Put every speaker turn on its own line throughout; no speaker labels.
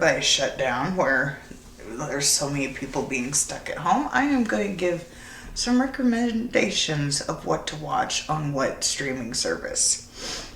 everybody shut down, where there's so many people being stuck at home, I am going to give some recommendations of what to watch on what streaming service.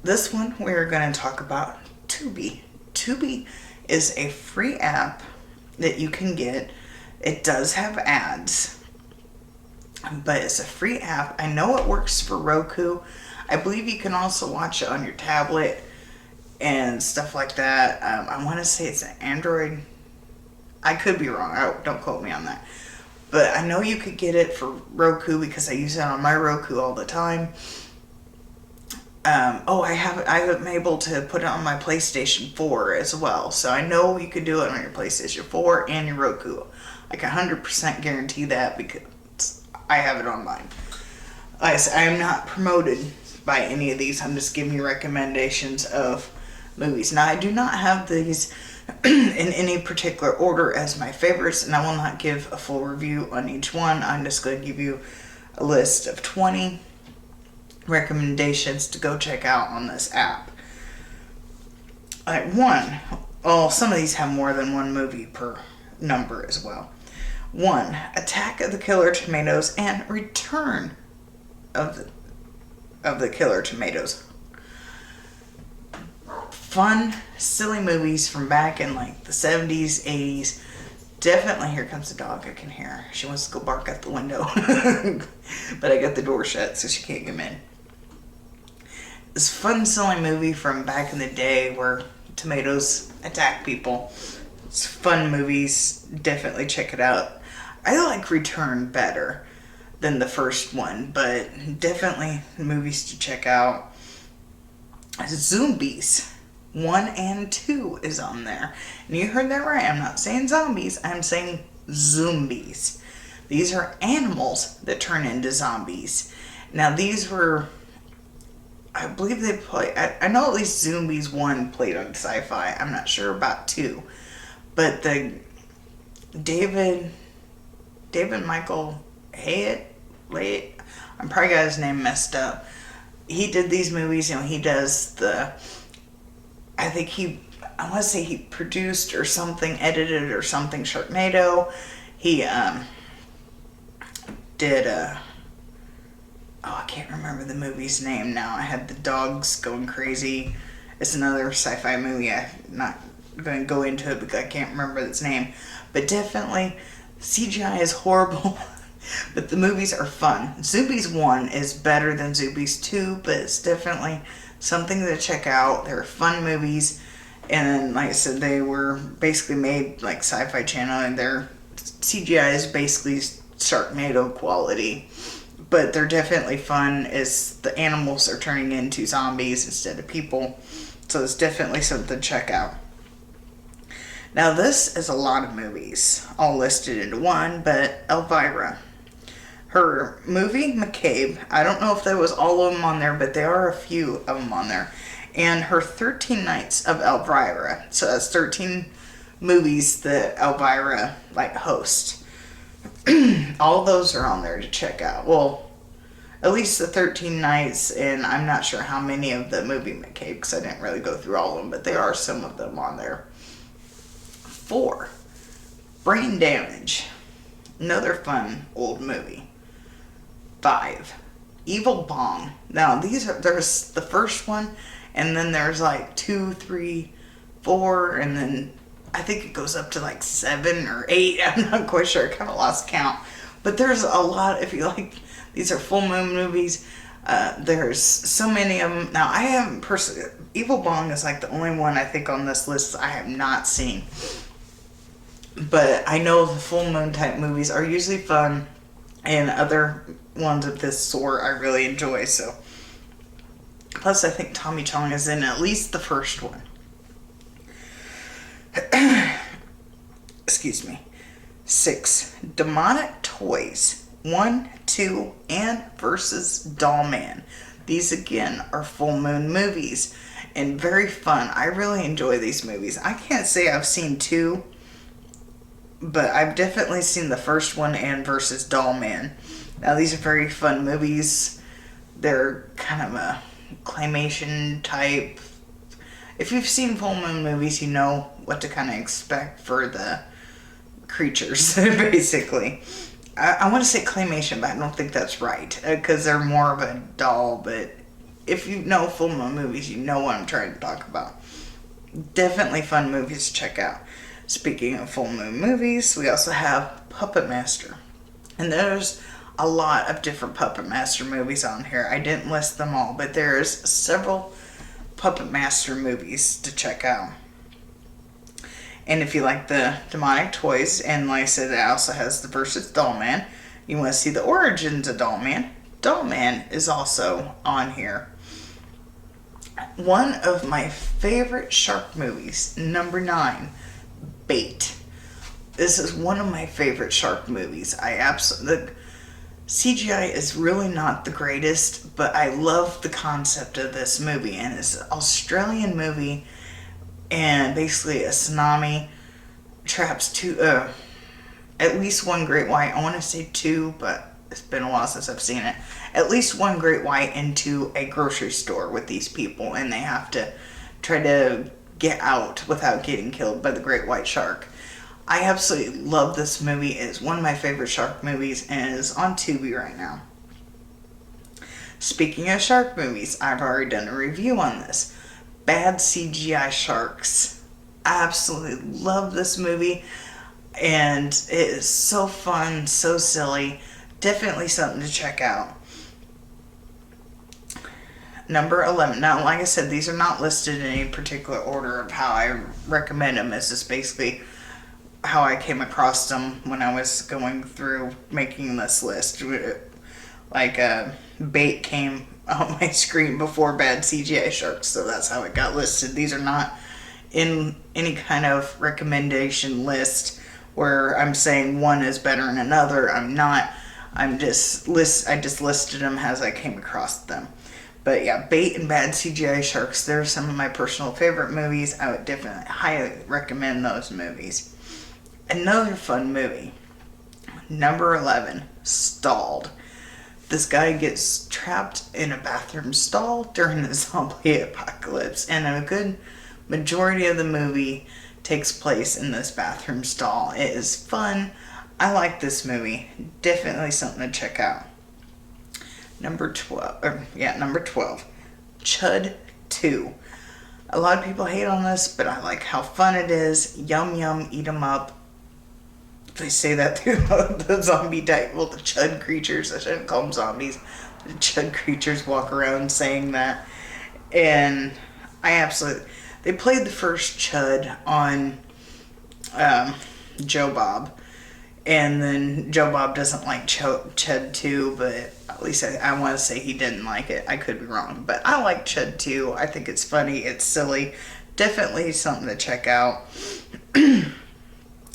This one we're going to talk about Tubi. Tubi is a free app that you can get. It does have ads, but it's a free app. I know it works for Roku. I believe you can also watch it on your tablet and stuff like that. I want to say it's an Android. I could be wrong. Don't quote me on that. But I know you could get it for Roku because I use it on my Roku all the time. I'm able to put it on my PlayStation 4 as well. So I know you could do it on your PlayStation 4 and your Roku. I can 100% guarantee that because I have it on mine. Like I said, I am not promoted by any of these. I'm just giving you recommendations of movies. Now, I do not have these in any particular order as my favorites, and I will not give a full review on each one. I'm just going to give you a list of 20 recommendations to go check out on this app. Some of these have more than one movie per number as well. 1. Attack of the Killer Tomatoes and Return of the Killer Tomatoes. Fun, silly movies from back in like the 70s, 80s. Definitely, here comes the dog. I can hear her. She wants to go bark out the window. But I got the door shut so she can't come in. This fun, silly movie from back in the day where tomatoes attack people. It's fun movies. Definitely check it out. I like Return better than the first one, but definitely movies to check out. Zombies 1 and 2 is on there. And you heard that right. I'm not saying zombies. I'm saying zombies. These are animals that turn into zombies. Now, these were... I believe they play... I know at least Zombies 1 played on Sci-Fi. I'm not sure about 2. But the David Michael Hayat... I'm probably got his name messed up. He did these movies, he does the... I want to say he produced or something, edited or something, Sharknado. He did I can't remember the movie's name now. I had the dogs going crazy. It's another sci-fi movie. I'm not going to go into it because I can't remember its name. But definitely, CGI is horrible. But the movies are fun. Zombies 1 is better than Zombies 2, but it's definitely something to check out. They're fun movies. And like I said, they were basically made like Sci-Fi Channel, and their CGI is basically Sharknado quality. But they're definitely fun as the animals are turning into zombies instead of people. So it's definitely something to check out. Now this is a lot of movies all listed into one, but Elvira. Her movie, McCabe, I don't know if there was all of them on there, but there are a few of them on there. And her 13 Nights of Elvira. So that's 13 movies that Elvira hosts. All those are on there to check out. Well, at least the 13 Nights, and I'm not sure how many of the movie McCabe, because I didn't really go through all of them, but there are some of them on there. 4. Brain Damage. Another fun old movie. 5. Evil Bong. Now, there's the first one, and then there's 2, 3, 4, and then I think it goes up to 7 or 8. I'm not quite sure. I kind of lost count. But there's a lot. If you these are full moon movies. There's so many of them. Now, I haven't personally... Evil Bong is the only one I think on this list I have not seen. But I know the full moon type movies are usually fun, and other ones of this sort I really enjoy. So, plus I think Tommy Chong is in at least the first one. Excuse me. 6. Demonic Toys 1, 2, and versus Dollman. These again are full moon movies and very fun. I really enjoy these movies. I can't say I've seen 2, but I've definitely seen the first one and versus Dollman. Now these are very fun movies. They're kind of a claymation type. if you've seen full moon movies, you know what to kind of expect for the creatures, basically. I want to say claymation, but I don't think that's right, because they're more of a doll, but if you know full moon movies, you know what I'm trying to talk about. Definitely fun movies to check out. Speaking of full moon movies, we also have Puppet Master. And there's a lot of different Puppet Master movies on here. I didn't list them all, but there's several Puppet Master movies to check out. And if you like the demonic toys, and like I said, it also has the versus Dollman, you want to see the origins of Dollman, Dollman is also on here. One of my favorite shark movies, number 9, Bait. This is one of my favorite shark movies. The CGI is really not the greatest, but I love the concept of this movie. And it's an Australian movie, and basically a tsunami traps at least one great white. I want to say 2, but it's been a while since I've seen it. At least one great white into a grocery store with these people, and they have to try to get out without getting killed by the great white shark. I absolutely love this movie. It's one of my favorite shark movies, and it is on Tubi right now. Speaking of shark movies, I've already done a review on this. Bad CGI Sharks. I absolutely love this movie, and it is so fun, so silly. Definitely something to check out. Number 11. Now, like I said, these are not listed in any particular order of how I recommend them. It's just basically how I came across them when I was going through making this list. Like, Bait came on my screen before Bad CGI Sharks, so that's how it got listed. These are not in any kind of recommendation list where I'm saying one is better than another. I'm not. I just listed them as I came across them. But yeah, Bait and Bad CGI Sharks, they're some of my personal favorite movies. I would definitely highly recommend those movies. Another fun movie, number 11, Stalled. This guy gets trapped in a bathroom stall during the zombie apocalypse, and a good majority of the movie takes place in this bathroom stall. It is fun. I like this movie. Definitely something to check out. Number 12, Chud 2. A lot of people hate on this, but I like how fun it is. Yum yum, eat 'em up. They say that through the zombie type, well, the Chud creatures. I shouldn't call them zombies. The Chud creatures walk around saying that. And they played the first Chud on Joe Bob. And then Joe Bob doesn't like Chud 2, but at least I want to say he didn't like it. I could be wrong. But I like Chud 2. I think it's funny. It's silly. Definitely something to check out.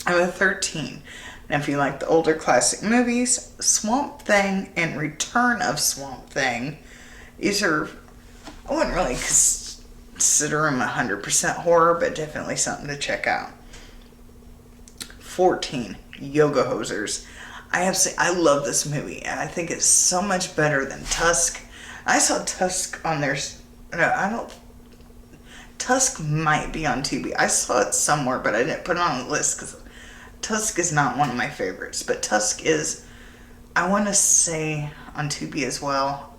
I'm at 13. Now, if you like the older classic movies, Swamp Thing and Return of Swamp Thing, these are, I wouldn't really consider them 100% horror, but definitely something to check out. 14. Yoga Hosers. I love this movie, and I think it's so much better than Tusk. I saw Tusk on there. Tusk might be on Tubi. I saw it somewhere, but I didn't put it on the list because Tusk is not one of my favorites. But Tusk is, I want to say, on Tubi as well.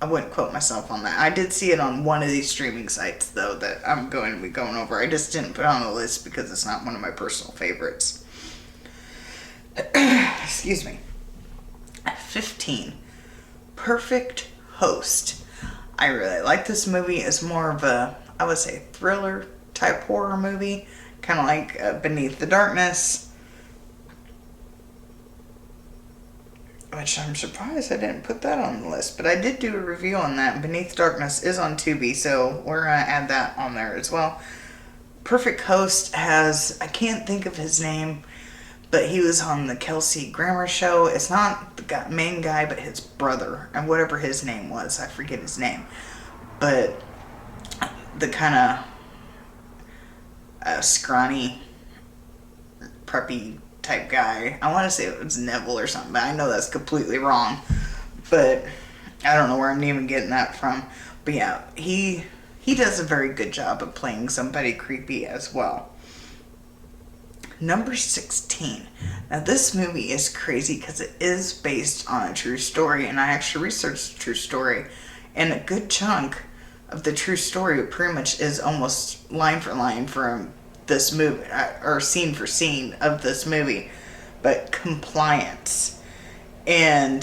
I wouldn't quote myself on that. I did see it on one of these streaming sites, though, that I'm going to be going over. I just didn't put it on the list because it's not one of my personal favorites. Excuse me. 15. Perfect Host. I really like this movie. It's more of a, I would say, thriller type horror movie. Kind of like Beneath the Darkness. Which I'm surprised I didn't put that on the list. But I did do a review on that. Beneath Darkness is on Tubi, so we're going to add that on there as well. Perfect Host has, I can't think of his name, but he was on the Kelsey Grammer show. It's not the main guy, but his brother, and whatever his name was. I forget his name. But the kind of scrawny, preppy type guy. I want to say it was Neville or something, but I know that's completely wrong. But I don't know where I'm even getting that from. But yeah, he he does a very good job of playing somebody creepy as well. Number 16. Now this movie is crazy because it is based on a true story, and I actually researched the true story, and a good chunk of the true story pretty much is almost line for line from this movie, or scene for scene of this movie, but Compliance. And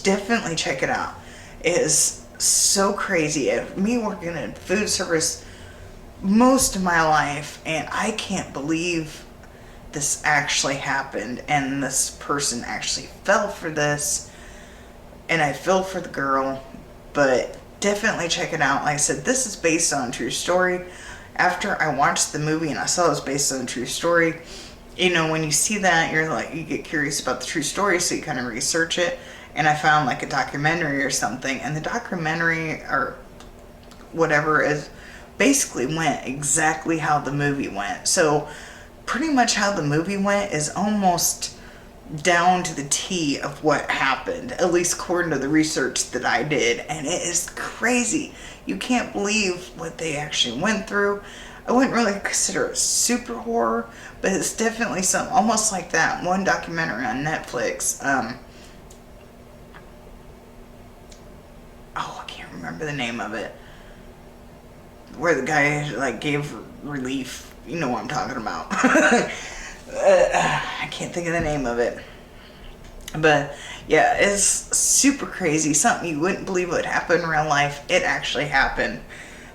definitely check it out. It is so crazy. Me working in food service most of my life, and I can't believe this actually happened, and this person actually fell for this, and I feel for the girl. But definitely check it out. Like I said, this is based on a true story. After I watched the movie and I saw it was based on a true story, you know, when you see that, you're like, you get curious about the true story, so you kind of research it. And I found like a documentary or something, and the documentary or whatever is basically went exactly how the movie went. So pretty much how the movie went is almost down to the T of what happened, at least according to the research that I did, and it is crazy. You can't believe what they actually went through. I wouldn't really consider it super horror, but it's definitely something almost like that one documentary on Netflix. I can't remember the name of it, where the guy like gave relief. You know what I'm talking about. I can't think of the name of it. But yeah, it's super crazy. Something you wouldn't believe would happen in real life. It actually happened.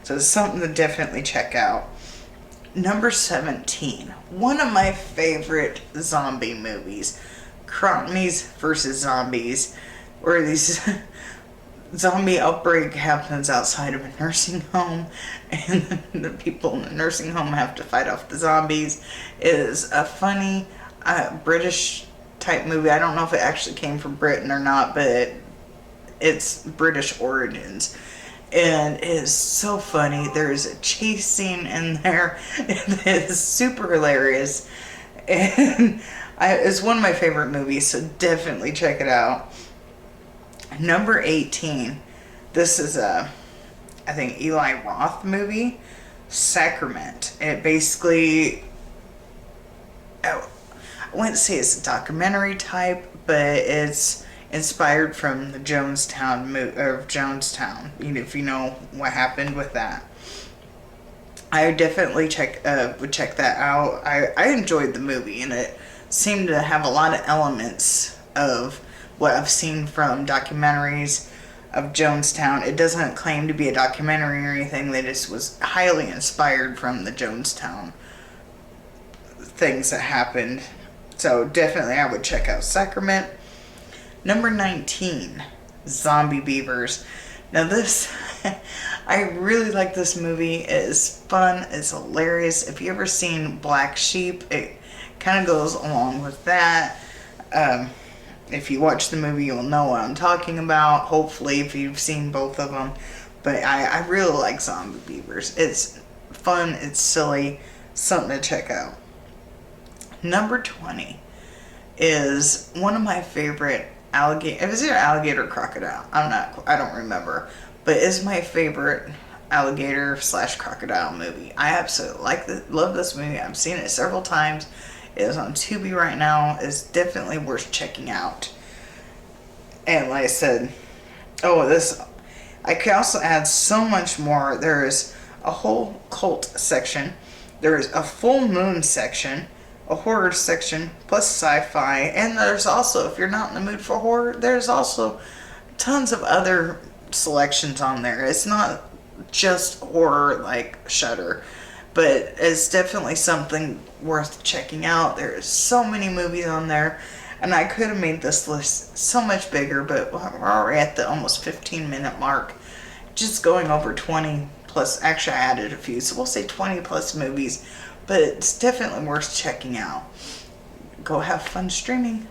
So it's something to definitely check out. Number 17. One of my favorite zombie movies. Cronies versus Zombies. Where these zombie outbreak happens outside of a nursing home, and the people in the nursing home have to fight off the zombies. It is a funny British type movie. I don't know if it actually came from Britain or not, but it's British origins, and it is so funny. There's a chase scene in there. It is super hilarious, and it's one of my favorite movies, so definitely check it out. Number 18. This is I think Eli Roth movie, Sacrament. It basically, I wouldn't say it's a documentary type, but it's inspired from the Jonestown Jonestown. If you know what happened with that, I would definitely check that out. I enjoyed the movie, and it seemed to have a lot of elements of what I've seen from documentaries of Jonestown. It doesn't claim to be a documentary or anything. They just was highly inspired from the Jonestown things that happened. So definitely I would check out Sacrament. Number 19, Zombie Beavers. Now this, I really like this movie. It is fun. It's hilarious. If you've ever seen Black Sheep, it kind of goes along with that. If you watch the movie, you'll know what I'm talking about, hopefully, if you've seen both of them. But I really like Zombie Beavers. It's fun, it's silly, something to check out. Number 20 is one of my favorite alligator. Is it alligator or crocodile? I don't remember. But it's my favorite alligator / crocodile movie. I absolutely love this movie. I've seen it several times. It is on Tubi right now. It's definitely worth checking out. And like I said, I could also add so much more. There is a whole cult section. There is a full moon section, a horror section, plus sci-fi. And there's also, if you're not in the mood for horror, there's also tons of other selections on there. It's not just horror like Shudder, but it's definitely something worth checking out. There's so many movies on there, and I could have made this list so much bigger, but we're already at the almost 15-minute mark, just going over 20 plus. Actually, I added a few, so we'll say 20 plus movies, but it's definitely worth checking out. Go have fun streaming.